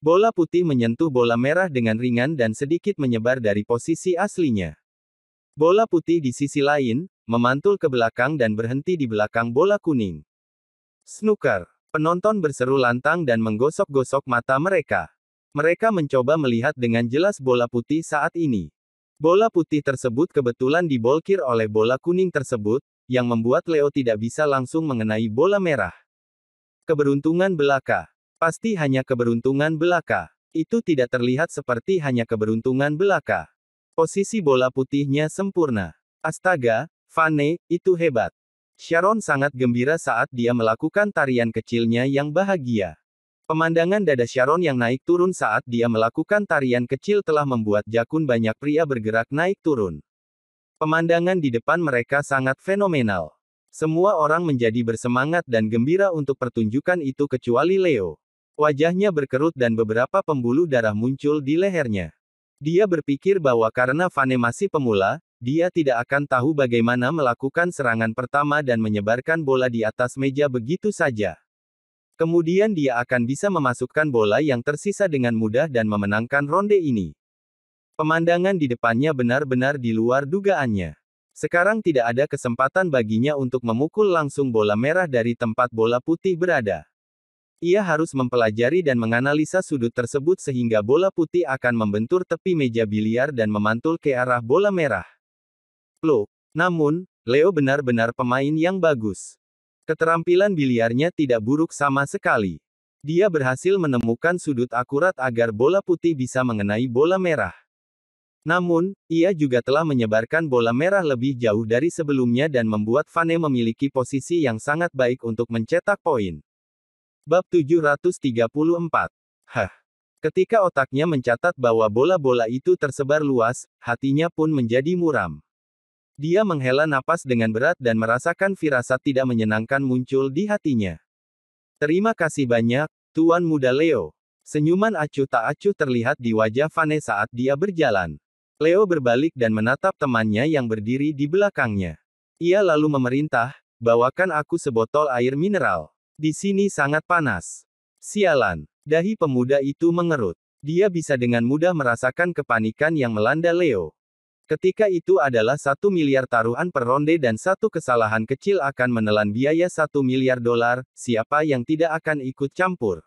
Bola putih menyentuh bola merah dengan ringan dan sedikit menyebar dari posisi aslinya. Bola putih di sisi lain, memantul ke belakang dan berhenti di belakang bola kuning. Snooker. Penonton berseru lantang dan menggosok-gosok mata mereka. Mereka mencoba melihat dengan jelas bola putih saat ini. Bola putih tersebut kebetulan diblokir oleh bola kuning tersebut, yang membuat Leo tidak bisa langsung mengenai bola merah. Keberuntungan belaka. Pasti hanya keberuntungan belaka. Itu tidak terlihat seperti hanya keberuntungan belaka. Posisi bola putihnya sempurna. Astaga, Fane, itu hebat. Sharon sangat gembira saat dia melakukan tarian kecilnya yang bahagia. Pemandangan dada Sharon yang naik turun saat dia melakukan tarian kecil telah membuat jakun banyak pria bergerak naik turun. Pemandangan di depan mereka sangat fenomenal. Semua orang menjadi bersemangat dan gembira untuk pertunjukan itu kecuali Leo. Wajahnya berkerut dan beberapa pembuluh darah muncul di lehernya. Dia berpikir bahwa karena Fane masih pemula, dia tidak akan tahu bagaimana melakukan serangan pertama dan menyebarkan bola di atas meja begitu saja. Kemudian dia akan bisa memasukkan bola yang tersisa dengan mudah dan memenangkan ronde ini. Pemandangan di depannya benar-benar di luar dugaannya. Sekarang tidak ada kesempatan baginya untuk memukul langsung bola merah dari tempat bola putih berada. Ia harus mempelajari dan menganalisa sudut tersebut sehingga bola putih akan membentur tepi meja biliar dan memantul ke arah bola merah. Pluk. Namun, Leo benar-benar pemain yang bagus. Keterampilan biliarnya tidak buruk sama sekali. Dia berhasil menemukan sudut akurat agar bola putih bisa mengenai bola merah. Namun, ia juga telah menyebarkan bola merah lebih jauh dari sebelumnya dan membuat Fane memiliki posisi yang sangat baik untuk mencetak poin. Bab 734. Ketika otaknya mencatat bahwa bola-bola itu tersebar luas, hatinya pun menjadi muram. Dia menghela napas dengan berat dan merasakan firasat tidak menyenangkan muncul di hatinya. Terima kasih banyak, Tuan Muda Leo. Senyuman acuh tak acuh terlihat di wajah Fane saat dia berjalan. Leo berbalik dan menatap temannya yang berdiri di belakangnya. Ia lalu memerintah, bawakan aku sebotol air mineral. Di sini sangat panas. Sialan. Dahi pemuda itu mengerut. Dia bisa dengan mudah merasakan kepanikan yang melanda Leo. Ketika itu adalah 1 miliar taruhan per ronde dan satu kesalahan kecil akan menelan biaya 1 miliar dolar, siapa yang tidak akan ikut campur?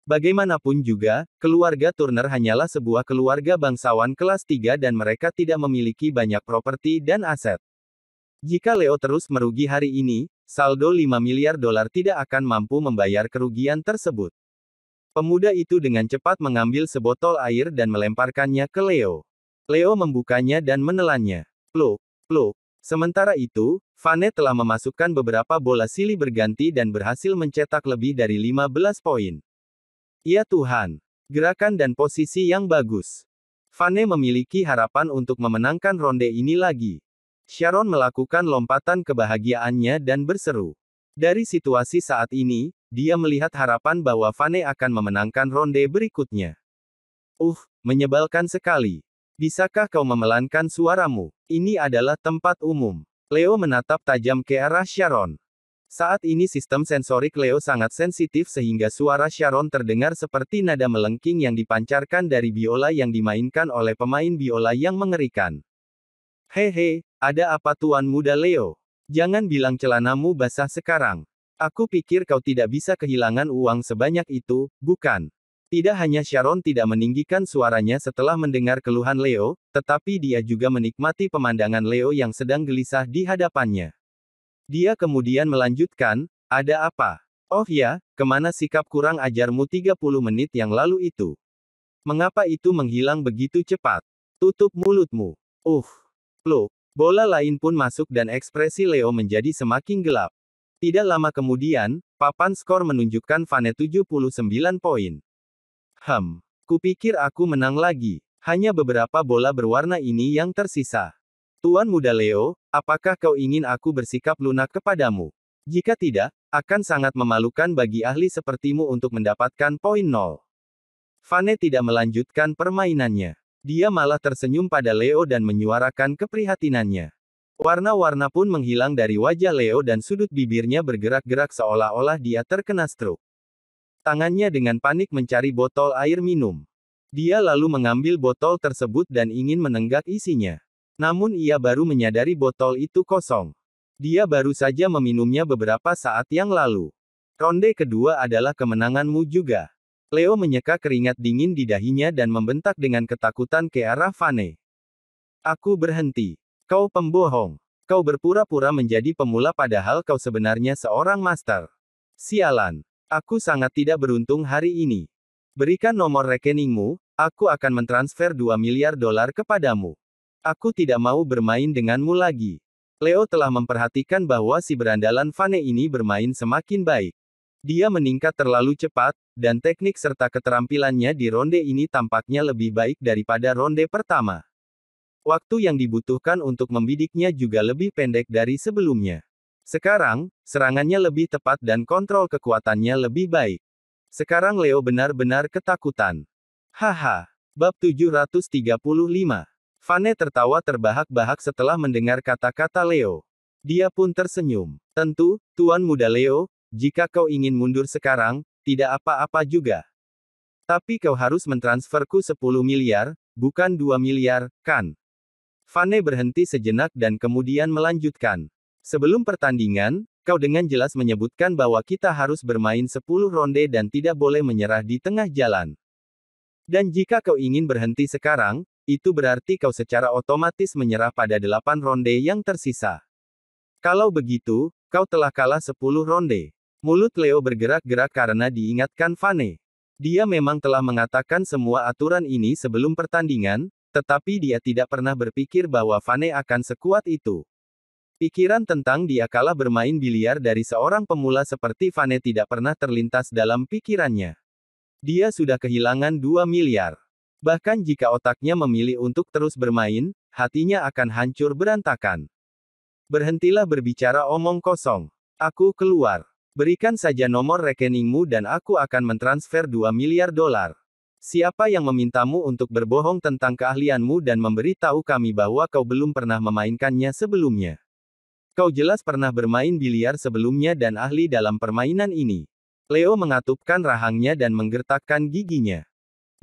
Bagaimanapun juga, keluarga Turner hanyalah sebuah keluarga bangsawan kelas 3 dan mereka tidak memiliki banyak properti dan aset. Jika Leo terus merugi hari ini, saldo 5 miliar dolar tidak akan mampu membayar kerugian tersebut. Pemuda itu dengan cepat mengambil sebotol air dan melemparkannya ke Leo. Leo membukanya dan menelannya. Pluk, pluk. Sementara itu, Fane telah memasukkan beberapa bola silih berganti dan berhasil mencetak lebih dari 15 poin. Ya Tuhan. Gerakan dan posisi yang bagus. Fane memiliki harapan untuk memenangkan ronde ini lagi. Sharon melakukan lompatan kebahagiaannya dan berseru. Dari situasi saat ini, dia melihat harapan bahwa Fane akan memenangkan ronde berikutnya. Menyebalkan sekali. Bisakah kau memelankan suaramu? Ini adalah tempat umum. Leo menatap tajam ke arah Sharon. Saat ini sistem sensorik Leo sangat sensitif sehingga suara Sharon terdengar seperti nada melengking yang dipancarkan dari biola yang dimainkan oleh pemain biola yang mengerikan. Hehe, ada apa Tuan Muda Leo? Jangan bilang celanamu basah sekarang. Aku pikir kau tidak bisa kehilangan uang sebanyak itu, bukan? Tidak hanya Sharon tidak meninggikan suaranya setelah mendengar keluhan Leo, tetapi dia juga menikmati pemandangan Leo yang sedang gelisah di hadapannya. Dia kemudian melanjutkan, ada apa? Oh ya, kemana sikap kurang ajarmu 30 menit yang lalu itu? Mengapa itu menghilang begitu cepat? Tutup mulutmu. Pluk. Bola lain pun masuk dan ekspresi Leo menjadi semakin gelap. Tidak lama kemudian, papan skor menunjukkan Vane 79 poin. Kupikir aku menang lagi. Hanya beberapa bola berwarna ini yang tersisa. Tuan Muda Leo, apakah kau ingin aku bersikap lunak kepadamu? Jika tidak, akan sangat memalukan bagi ahli sepertimu untuk mendapatkan poin 0. Vane tidak melanjutkan permainannya. Dia malah tersenyum pada Leo dan menyuarakan keprihatinannya. Warna-warna pun menghilang dari wajah Leo dan sudut bibirnya bergerak-gerak seolah-olah dia terkena stroke. Tangannya dengan panik mencari botol air minum. Dia lalu mengambil botol tersebut dan ingin menenggak isinya. Namun ia baru menyadari botol itu kosong. Dia baru saja meminumnya beberapa saat yang lalu. Ronde kedua adalah kemenanganmu juga. Leo menyeka keringat dingin di dahinya dan membentak dengan ketakutan ke arah Vane. Aku berhenti. Kau pembohong. Kau berpura-pura menjadi pemula padahal kau sebenarnya seorang master. Sialan. Aku sangat tidak beruntung hari ini. Berikan nomor rekeningmu, aku akan mentransfer 2 miliar dolar kepadamu. Aku tidak mau bermain denganmu lagi. Leo telah memperhatikan bahwa si berandalan Vane ini bermain semakin baik. Dia meningkat terlalu cepat, dan teknik serta keterampilannya di ronde ini tampaknya lebih baik daripada ronde pertama. Waktu yang dibutuhkan untuk membidiknya juga lebih pendek dari sebelumnya. Sekarang, serangannya lebih tepat dan kontrol kekuatannya lebih baik. Sekarang Leo benar-benar ketakutan. Haha. Bab 735. Vane tertawa terbahak-bahak setelah mendengar kata-kata Leo. Dia pun tersenyum. Tentu, Tuan Muda Leo, jika kau ingin mundur sekarang, tidak apa-apa juga. Tapi kau harus mentransferku 10 miliar, bukan 2 miliar, kan? Vane berhenti sejenak dan kemudian melanjutkan. Sebelum pertandingan, kau dengan jelas menyebutkan bahwa kita harus bermain 10 ronde dan tidak boleh menyerah di tengah jalan. Dan jika kau ingin berhenti sekarang, itu berarti kau secara otomatis menyerah pada 8 ronde yang tersisa. Kalau begitu, kau telah kalah 10 ronde. Mulut Leo bergerak-gerak karena diingatkan Vane. Dia memang telah mengatakan semua aturan ini sebelum pertandingan, tetapi dia tidak pernah berpikir bahwa Vane akan sekuat itu. Pikiran tentang dia kalah bermain biliar dari seorang pemula seperti Vane tidak pernah terlintas dalam pikirannya. Dia sudah kehilangan 2 miliar. Bahkan jika otaknya memilih untuk terus bermain, hatinya akan hancur berantakan. Berhentilah berbicara omong kosong. Aku keluar. Berikan saja nomor rekeningmu dan aku akan mentransfer 2 miliar dolar. Siapa yang memintamu untuk berbohong tentang keahlianmu dan memberitahu kami bahwa kau belum pernah memainkannya sebelumnya? Kau jelas pernah bermain biliar sebelumnya dan ahli dalam permainan ini. Leo mengatupkan rahangnya dan menggertakkan giginya.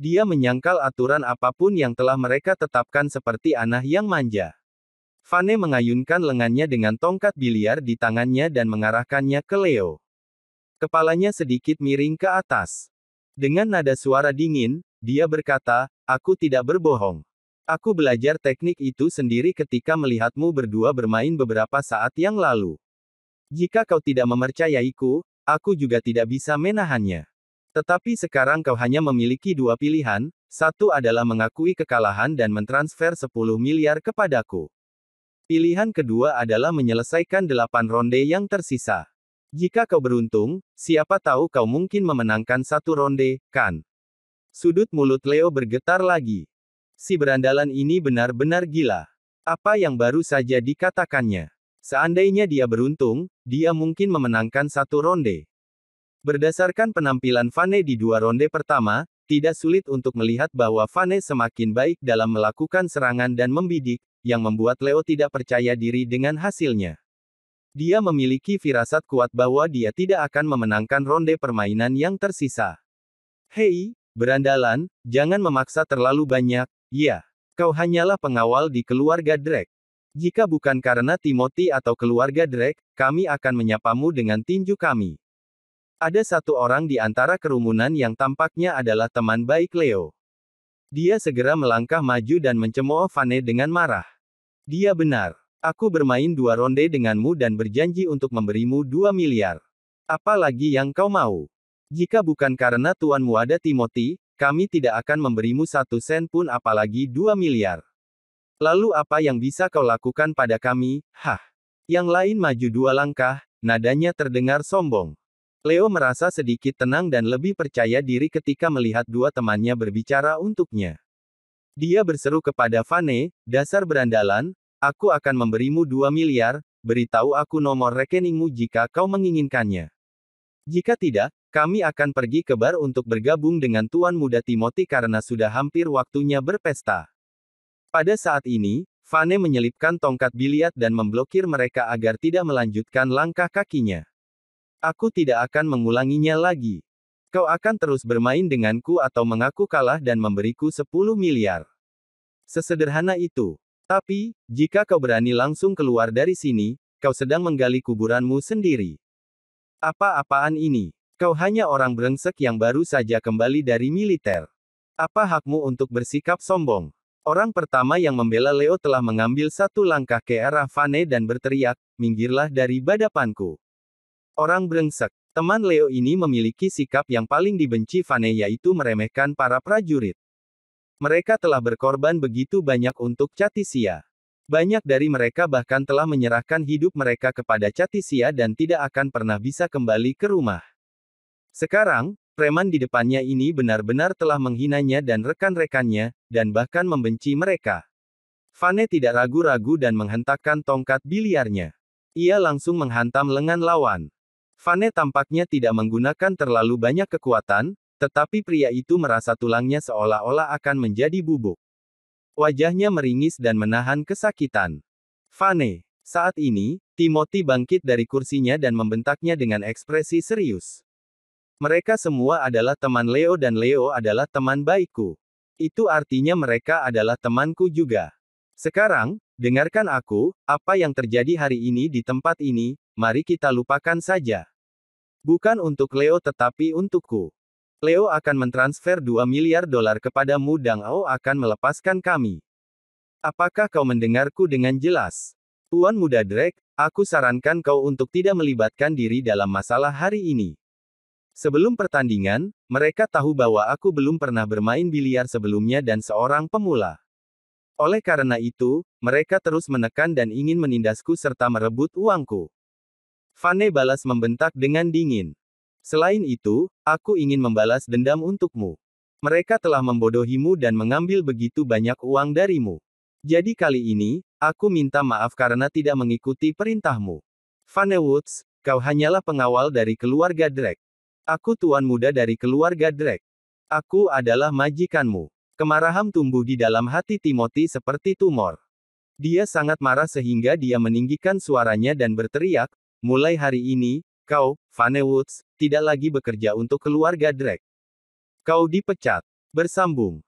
Dia menyangkal aturan apapun yang telah mereka tetapkan seperti anak yang manja. Vane mengayunkan lengannya dengan tongkat biliar di tangannya dan mengarahkannya ke Leo. Kepalanya sedikit miring ke atas. Dengan nada suara dingin, dia berkata, aku tidak berbohong. Aku belajar teknik itu sendiri ketika melihatmu berdua bermain beberapa saat yang lalu. Jika kau tidak mempercayaiku, aku juga tidak bisa menahannya. Tetapi sekarang kau hanya memiliki dua pilihan, satu adalah mengakui kekalahan dan mentransfer 10 miliar kepadaku. Pilihan kedua adalah menyelesaikan 8 ronde yang tersisa. Jika kau beruntung, siapa tahu kau mungkin memenangkan satu ronde, kan? Sudut mulut Leo bergetar lagi. Si berandalan ini benar-benar gila. Apa yang baru saja dikatakannya? Seandainya dia beruntung, dia mungkin memenangkan satu ronde. Berdasarkan penampilan Vane di 2 ronde pertama, tidak sulit untuk melihat bahwa Vane semakin baik dalam melakukan serangan dan membidik, yang membuat Leo tidak percaya diri dengan hasilnya. Dia memiliki firasat kuat bahwa dia tidak akan memenangkan ronde permainan yang tersisa. Hei, berandalan, jangan memaksa terlalu banyak, ya. Kau hanyalah pengawal di keluarga Drake. Jika bukan karena Timothy atau keluarga Drake, kami akan menyapamu dengan tinju kami. Ada satu orang di antara kerumunan yang tampaknya adalah teman baik Leo. Dia segera melangkah maju dan mencemooh Vane dengan marah. Dia benar. Aku bermain 2 ronde denganmu dan berjanji untuk memberimu 2 miliar. Apa lagi yang kau mau? Jika bukan karena tuanmu ada Timothy, kami tidak akan memberimu 1 sen pun apalagi 2 miliar. Lalu apa yang bisa kau lakukan pada kami? Hah? Yang lain maju 2 langkah, nadanya terdengar sombong. Leo merasa sedikit tenang dan lebih percaya diri ketika melihat dua temannya berbicara untuknya. Dia berseru kepada Vane, dasar berandalan, aku akan memberimu 2 miliar, beritahu aku nomor rekeningmu jika kau menginginkannya. Jika tidak, kami akan pergi ke bar untuk bergabung dengan Tuan Muda Timothy karena sudah hampir waktunya berpesta. Pada saat ini, Vane menyelipkan tongkat biliar dan memblokir mereka agar tidak melanjutkan langkah kakinya. Aku tidak akan mengulanginya lagi. Kau akan terus bermain denganku atau mengaku kalah dan memberiku 10 miliar. Sesederhana itu. Tapi, jika kau berani langsung keluar dari sini, kau sedang menggali kuburanmu sendiri. Apa-apaan ini? Kau hanya orang brengsek yang baru saja kembali dari militer. Apa hakmu untuk bersikap sombong? Orang pertama yang membela Leo telah mengambil satu langkah ke arah Vane dan berteriak, minggirlah dari hadapanku. Orang brengsek. Teman Leo ini memiliki sikap yang paling dibenci Vane yaitu meremehkan para prajurit. Mereka telah berkorban begitu banyak untuk Chatisia. Banyak dari mereka bahkan telah menyerahkan hidup mereka kepada Chatisia dan tidak akan pernah bisa kembali ke rumah. Sekarang, preman di depannya ini benar-benar telah menghinanya dan rekan-rekannya, dan bahkan membenci mereka. Vane tidak ragu-ragu dan menghentakkan tongkat biliarnya. Ia langsung menghantam lengan lawan. Vane tampaknya tidak menggunakan terlalu banyak kekuatan, tetapi pria itu merasa tulangnya seolah-olah akan menjadi bubuk. Wajahnya meringis dan menahan kesakitan. Vane. Saat ini, Timothy bangkit dari kursinya dan membentaknya dengan ekspresi serius. Mereka semua adalah teman Leo dan Leo adalah teman baikku. Itu artinya mereka adalah temanku juga. Sekarang, dengarkan aku, apa yang terjadi hari ini di tempat ini, mari kita lupakan saja. Bukan untuk Leo tetapi untukku. Leo akan mentransfer 2 miliar dolar kepadamu dan Ao akan melepaskan kami. Apakah kau mendengarku dengan jelas? Tuan Muda Drake, aku sarankan kau untuk tidak melibatkan diri dalam masalah hari ini. Sebelum pertandingan, mereka tahu bahwa aku belum pernah bermain biliar sebelumnya dan seorang pemula. Oleh karena itu, mereka terus menekan dan ingin menindasku serta merebut uangku. Vane balas membentak dengan dingin. Selain itu, aku ingin membalas dendam untukmu. Mereka telah membodohimu dan mengambil begitu banyak uang darimu. Jadi kali ini, aku minta maaf karena tidak mengikuti perintahmu. Vane Woods, kau hanyalah pengawal dari keluarga Drake. Aku tuan muda dari keluarga Drake. Aku adalah majikanmu. Kemarahan tumbuh di dalam hati Timothy seperti tumor. Dia sangat marah sehingga dia meninggikan suaranya dan berteriak, mulai hari ini, kau, Vane Woods, tidak lagi bekerja untuk keluarga Drake. Kau dipecat. Bersambung.